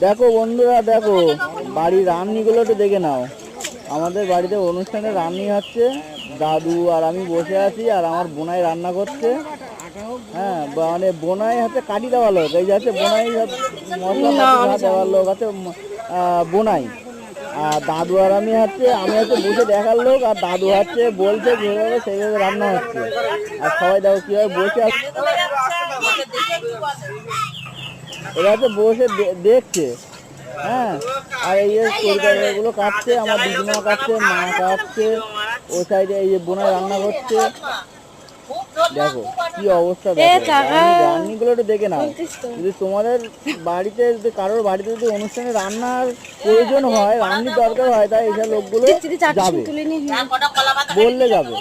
দেখো বন্ধুরা, দেখো বাড়ির রান্নিগুলো একটু দেখে নাও। আমাদের বাড়িতে অনুষ্ঠানে রান্নি হচ্ছে, দাদু আর আমি বসে আছি, আর আমার বোনাই রান্না করছে। হ্যাঁ, মানে বোনাই হচ্ছে কাটি দেওয়া লোক, এই যে হচ্ছে বোনাই মশলাপাতি দেওয়ার লোক হচ্ছে বোনাই। আর দাদু আর আমি হচ্ছে বসে দেখার লোক, আর দাদু হচ্ছে বলছে যেভাবে সেইভাবে রান্না হচ্ছে। আর সবাই দেখো কীভাবে বসে আছে, এরা হচ্ছে বসে দেখছে। হ্যাঁ, আর এই যে তরকারিগুলো কাটছে, আমার দিদিমা কাটছে, মা কাটছে, ও সাইডে এই যে বোনাই রান্না করছে। দেখো কি অবস্থা, দেখো রান্নিগুলো একটু দেখে নাও। যদি তোমাদের বাড়িতে, যদি কারোর বাড়িতে যদি অনুষ্ঠানে রান্নার প্রয়োজন হয়, রান্নির দরকার হয়, তাই এইসব লোকগুলো যাবে, বললে যাবে।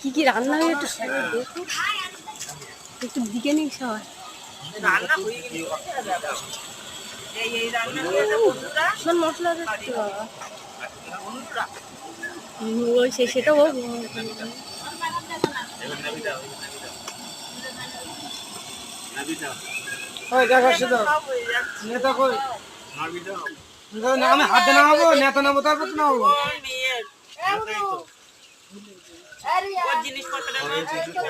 কি কি রান্না হয় একটু দেখো, একটু দিকে নিই সবাই। মশলা দিচ্ছি বাবা, ওই সেটা ও আমি হাতে নামাবো, নেতা নামবো, তারপর নামাবো।